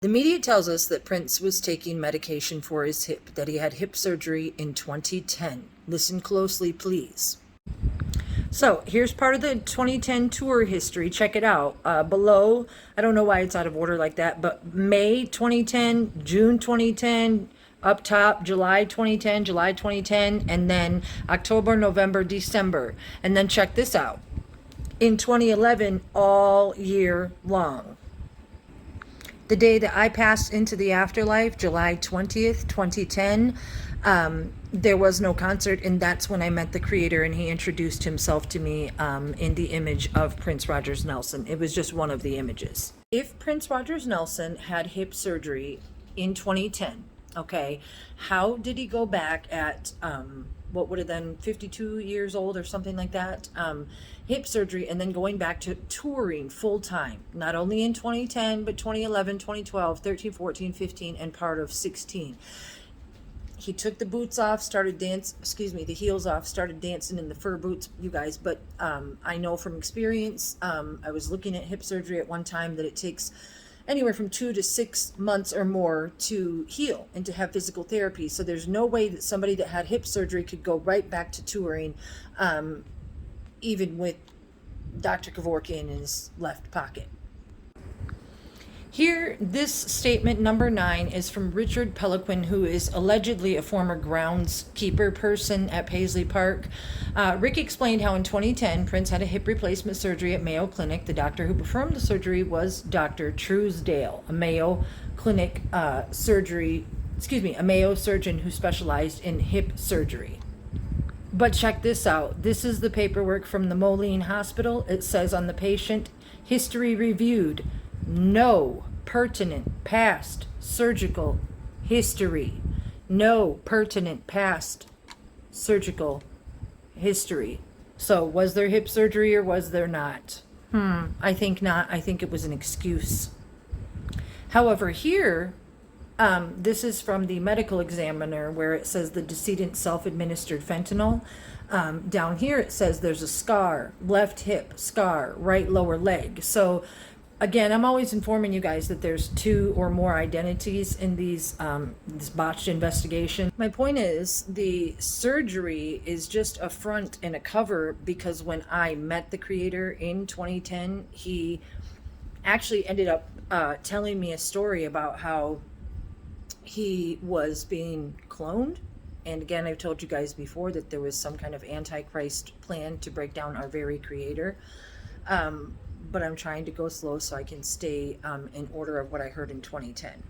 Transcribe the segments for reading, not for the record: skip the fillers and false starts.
The media tells us that Prince was taking medication for his hip, that he had hip surgery in 2010. Listen closely, please. So here's part of the 2010 tour history. Check it out. Below, I don't know why it's out of order like that, but May 2010, June 2010, up top, July 2010, July 2010, and then October, November, December. And then check this out. In 2011, all year long. The day that I passed into the afterlife, July 20th, 2010, there was no concert, and that's when I met the creator, and he introduced himself to me in the image of Prince Rogers Nelson. It was just one of the images. If Prince Rogers Nelson had hip surgery in 2010, okay, how did he go back at what would have been 52 years old or something like that, hip surgery, and then going back to touring full time, not only in 2010, but 2011, 2012, 13, 14, 15, and part of 16. He took the boots off, the heels off, started dancing in the fur boots, you guys. But I know from experience, I was looking at hip surgery at one time, that it takes anywhere from 2 to 6 months or more to heal and to have physical therapy. So there's no way that somebody that had hip surgery could go right back to touring, even with Dr. Kevorkian in his left pocket. Here, this statement number 9 is from Richard Peliquin, who is allegedly a former groundskeeper person at Paisley Park. Rick explained how in 2010, Prince had a hip replacement surgery at Mayo Clinic. The doctor who performed the surgery was Dr. Truesdale, a Mayo Clinic a Mayo surgeon who specialized in hip surgery. But check this out. This is the paperwork from the Moline Hospital. It says on the patient, history reviewed, no pertinent past surgical history. No pertinent past surgical history. So was there hip surgery or was there not? I think not. I think it was an excuse. However, here, this is from the medical examiner, where it says the decedent self-administered fentanyl. Down here it says there's a scar, left hip scar, right lower leg. So again, I'm always informing you guys that there's 2 or more identities in this botched investigation. My point is, the surgery is just a front and a cover, because when I met the creator in 2010, he actually ended up telling me a story about how he was being cloned. And again, I've told you guys before that there was some kind of antichrist plan to break down our very creator. But I'm trying to go slow so I can stay in order of what I heard in 2010.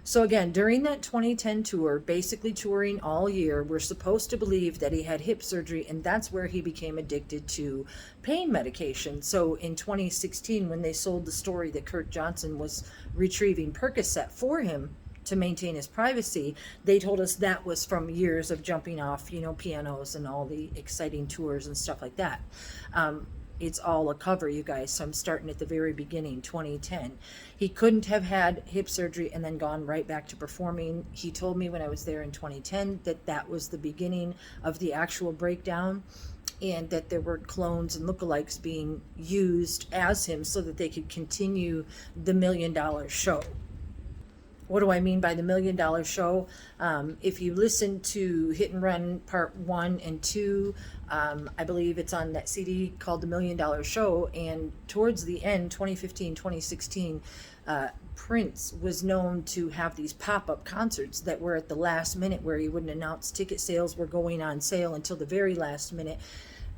So again, during that 2010 tour, basically touring all year, we're supposed to believe that he had hip surgery, and that's where he became addicted to pain medication. So in 2016, when they sold the story that Kurt Johnson was retrieving Percocet for him to maintain his privacy, they told us that was from years of jumping off, pianos and all the exciting tours and stuff like that. It's all a cover, you guys. So I'm starting at the very beginning, 2010. He couldn't have had hip surgery and then gone right back to performing. He told me when I was there in 2010 that that was the beginning of the actual breakdown, and that there were clones and lookalikes being used as him so that they could continue the $1 million show. What do I mean by the $1 million show? If you listen to Hit and Run Part 1 and 2, I believe it's on that CD called The $1 Million Show. And towards the end, 2015, 2016, Prince was known to have these pop-up concerts that were at the last minute, where he wouldn't announce ticket sales were going on sale until the very last minute.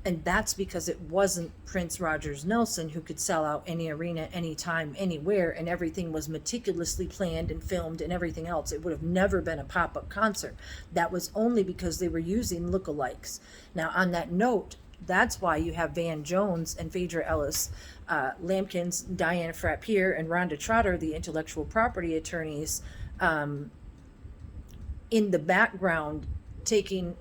And that's because it wasn't Prince Rogers Nelson who could sell out any arena, anytime, anywhere, and everything was meticulously planned and filmed and everything else. It would have never been a pop-up concert. That was only because they were using lookalikes. Now, on that note, that's why you have Van Jones and Phaedra Ellis Lampkins, Diana Frappier, and Rhonda Trotter, the intellectual property attorneys, in the background taking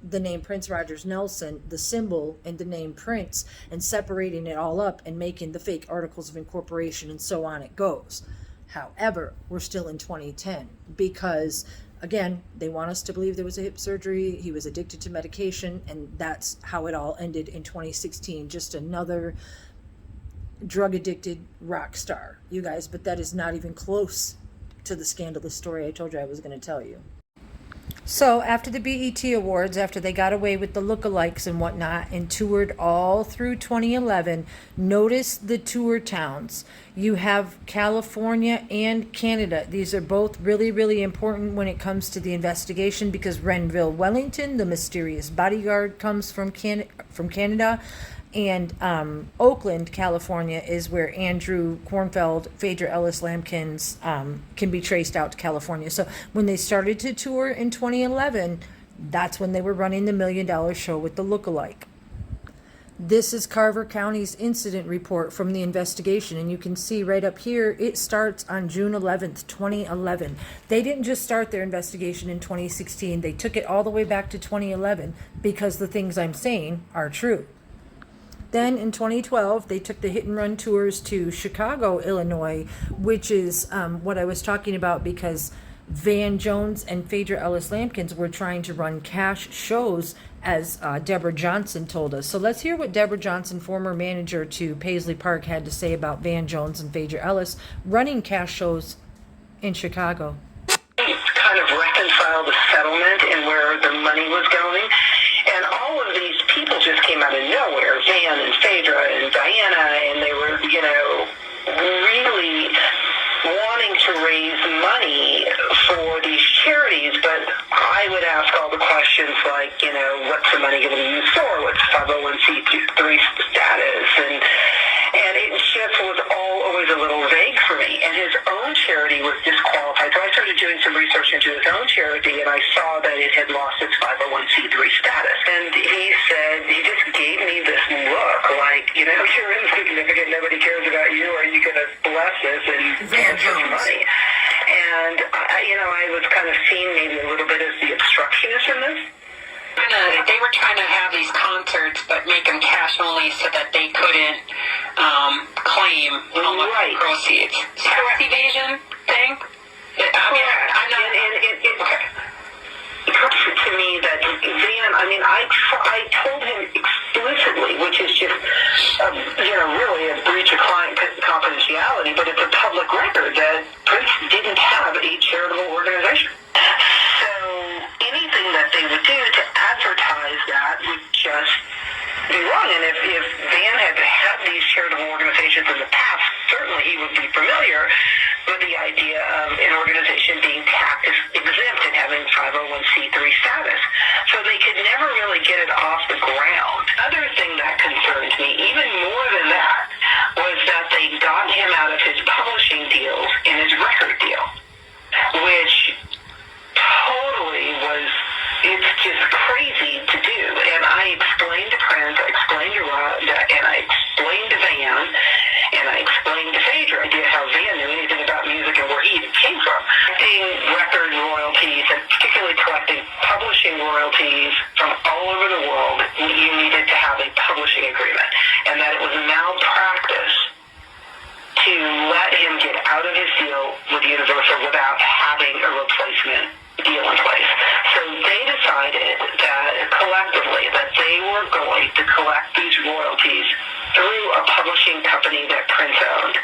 the name Prince Rogers Nelson, the symbol, and the name Prince, and separating it all up and making the fake articles of incorporation, and so on it goes. However, we're still in 2010 because, again, they want us to believe there was a hip surgery, he was addicted to medication, and that's how it all ended in 2016. Just another drug-addicted rock star, you guys, but that is not even close to the scandalous story I told you I was going to tell you. So after the BET Awards, after they got away with the lookalikes and whatnot and toured all through 2011, notice the tour towns. You have California and Canada. These are both really, really important when it comes to the investigation because Renville, Wellington, the mysterious bodyguard, comes from Canada. And Oakland, California, is where Andrew Kornfeld, Phaedra Ellis Lampkins can be traced out to California. So when they started to tour in 2011, that's when they were running the $1 Million Show with the lookalike. This is Carver County's incident report from the investigation, and you can see right up here, it starts on June 11th, 2011. They didn't just start their investigation in 2016. They took it all the way back to 2011 because the things I'm saying are true. Then in 2012, they took the hit and run tours to Chicago, Illinois, which is what I was talking about because Van Jones and Phaedra Ellis Lampkins were trying to run cash shows, as Deborah Johnson told us. So let's hear what Deborah Johnson, former manager to Paisley Park, had to say about Van Jones and Phaedra Ellis running cash shows in Chicago. Kind of reconcile the settlement and where the money was going. And all of these people just came out of nowhere, Van and Phaedra and Diana, and they were, really wanting to raise money for these charities. But I would ask all the questions like, what's the money going to be used for? What's 501c3 status? And it just was always a little vague for me. And his own charity was disqualified. So I started doing some research into his own charity, and I saw that it had lost its 501c3 status. And he just gave me this look like, you're insignificant, nobody cares about you, are you going to bless this and get some money? And, I was kind of seen maybe a little bit as the obstructionist in this. They were trying to have these concerts, but make them cash only so that they couldn't claim all the proceeds. Tax evasion thing? It occurred to me that Van, I told him explicitly, which is just, really a breach of client confidentiality, but it's a public record that Prince didn't have a charitable organization. So anything that they would do to advertise that would just be wrong. And if Van had had these charitable organizations in the past, certainly he would be familiar with the idea of an organization being tax exempt and having 501c3 status. So they could never really get it off the ground. Other thing that concerned me, even more than that, was that they got him out of his publishing deals and his record deal, which totally was, it's just crazy to do. And I explained to Prince, I explained to Rhonda, and I explained to Van, and I explained to Phaedra how Van knew anything about music and where he came from. Collecting record royalties, and particularly collecting publishing royalties from all over the world, you needed to have a publishing agreement, and that it was malpractice to let him get out of his deal with Universal without having a replacement deal in place. So they decided that collectively that they were going to collect these royalties through a publishing company that Prince owned.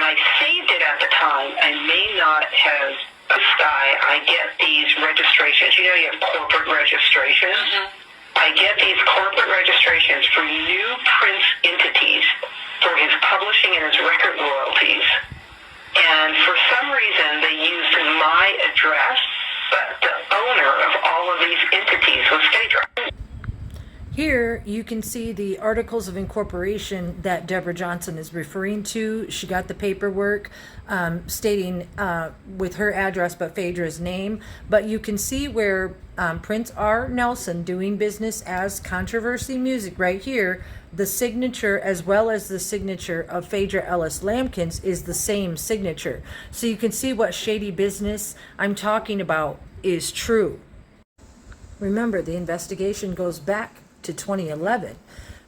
I saved it at the time. I may not have I get these registrations. You have corporate registrations. Mm-hmm. I get these corporate registrations for new Prince entities for his publishing and his record royalties. And for some reason, they used my address, but the owner of all of these entities was Phaedra. Here you can see the articles of incorporation that Deborah Johnson is referring to. She got the paperwork stating with her address but Phaedra's name. But you can see where Prince R. Nelson, doing business as Controversy Music, right here, the signature as well as the signature of Phaedra Ellis Lampkins is the same signature. So you can see what shady business I'm talking about is true. Remember, the investigation goes back to 2011.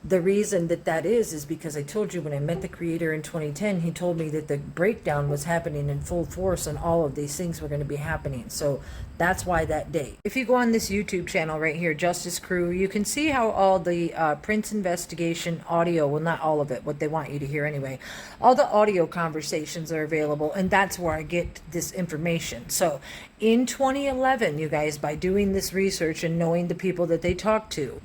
The reason that that is because I told you when I met the creator in 2010, he told me that the breakdown was happening in full force and all of these things were going to be happening. So that's why that date. If you go on this YouTube channel right here, Justice Crew, you can see how all the Prince investigation audio, well, not all of it, what they want you to hear anyway, all the audio conversations are available, and that's where I get this information. So in 2011, you guys, by doing this research and knowing the people that they talked to,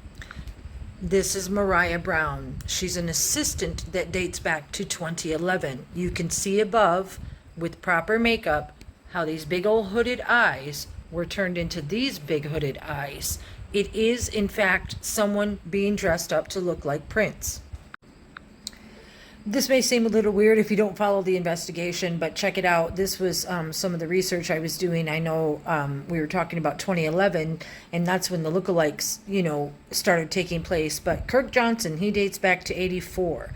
this is Mariah Brown. She's an assistant that dates back to 2011. You can see above, with proper makeup, how these big old hooded eyes were turned into these big hooded eyes. It is, in fact, someone being dressed up to look like Prince. This may seem a little weird if you don't follow the investigation, but check it out. This was some of the research I was doing. I know we were talking about 2011, and that's when the lookalikes, you know, started taking place. But Kirk Johnson, he dates back to 84.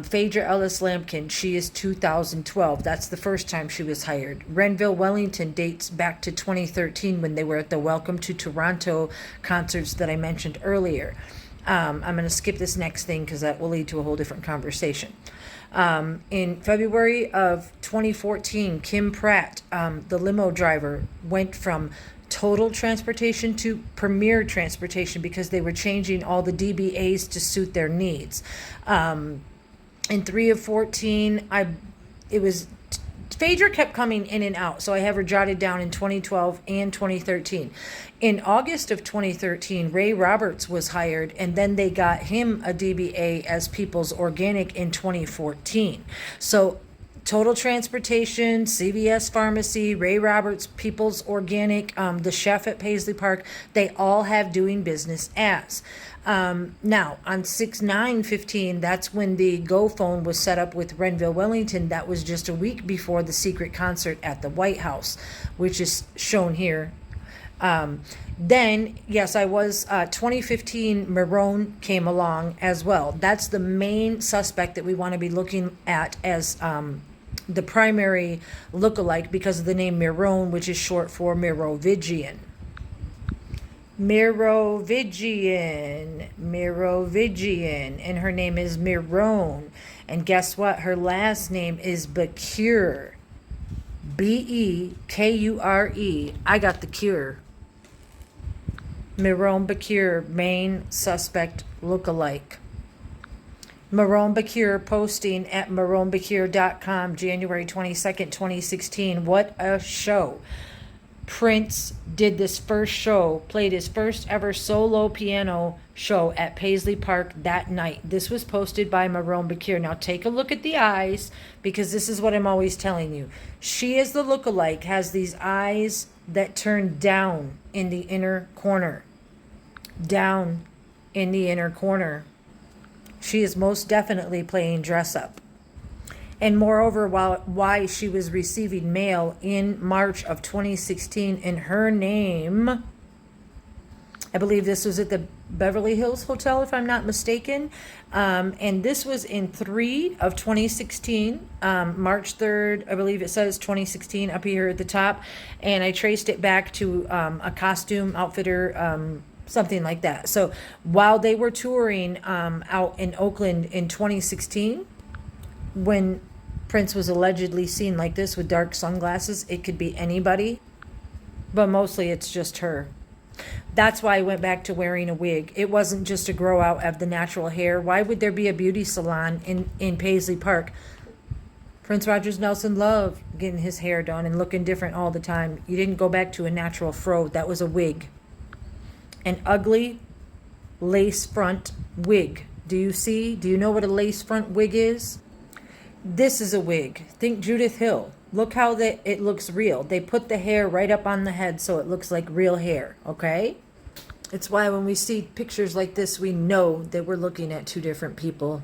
Phaedra Ellis Lampkin, she is 2012. That's the first time she was hired. Renville Wellington dates back to 2013 when they were at the Welcome to Toronto concerts that I mentioned earlier. I'm going to skip this next thing because that will lead to a whole different conversation. In February of 2014, Kim Pratt, the limo driver, went from Total Transportation to Premier Transportation because they were changing all the DBAs to suit their needs. In 3 of 14, Phaedra kept coming in and out, so I have her jotted down in 2012 and 2013. In August of 2013, Ray Roberts was hired, and then they got him a DBA as People's Organic in 2014. So Total Transportation, CVS Pharmacy, Ray Roberts, People's Organic, the chef at Paisley Park, they all have doing business as. Now, on 6/9/15, that's when the Go phone was set up with Renville Wellington. That was just a week before the secret concert at the White House, which is shown here. Then, yes, 2015, Marone came along as well. That's the main suspect that we want to be looking at as the primary lookalike because of the name Marone, which is short for Merovingian. Merovingian, and her name is Marone. And guess what? Her last name is Bakure. Bekure. I got the cure. Marone Bakure, main suspect lookalike. Marone Bakure posting at maronebakure.com, January 22nd, 2016. What a show. Prince did this first show, played his first ever solo piano show at Paisley Park that night. This was posted by Marone Bakure. Now take a look at the eyes, because this is what I'm always telling you. She is the lookalike, has these eyes that turn down in the inner corner. Down in the inner corner. She is most definitely playing dress up. And moreover, why she was receiving mail in March of 2016 in her name, I believe this was at the Beverly Hills Hotel, if I'm not mistaken. And this was in 3 of 2016, March 3rd, I believe it says 2016 up here at the top. And I traced it back to a costume outfitter, something like that. So while they were touring out in Oakland in 2016, when Prince was allegedly seen like this with dark sunglasses, it could be anybody, but mostly it's just her. That's why I went back to wearing a wig. It wasn't just to grow out of the natural hair. Why would there be a beauty salon in Paisley Park? Prince Rogers Nelson loved getting his hair done and looking different all the time. You didn't go back to a natural fro. That was a wig. An ugly lace front wig. Do you see? Do you know what a lace front wig is? This is a wig. Think Judith Hill. Look how it looks real. They put the hair right up on the head so it looks like real hair, okay? It's why when we see pictures like this, we know that we're looking at two different people.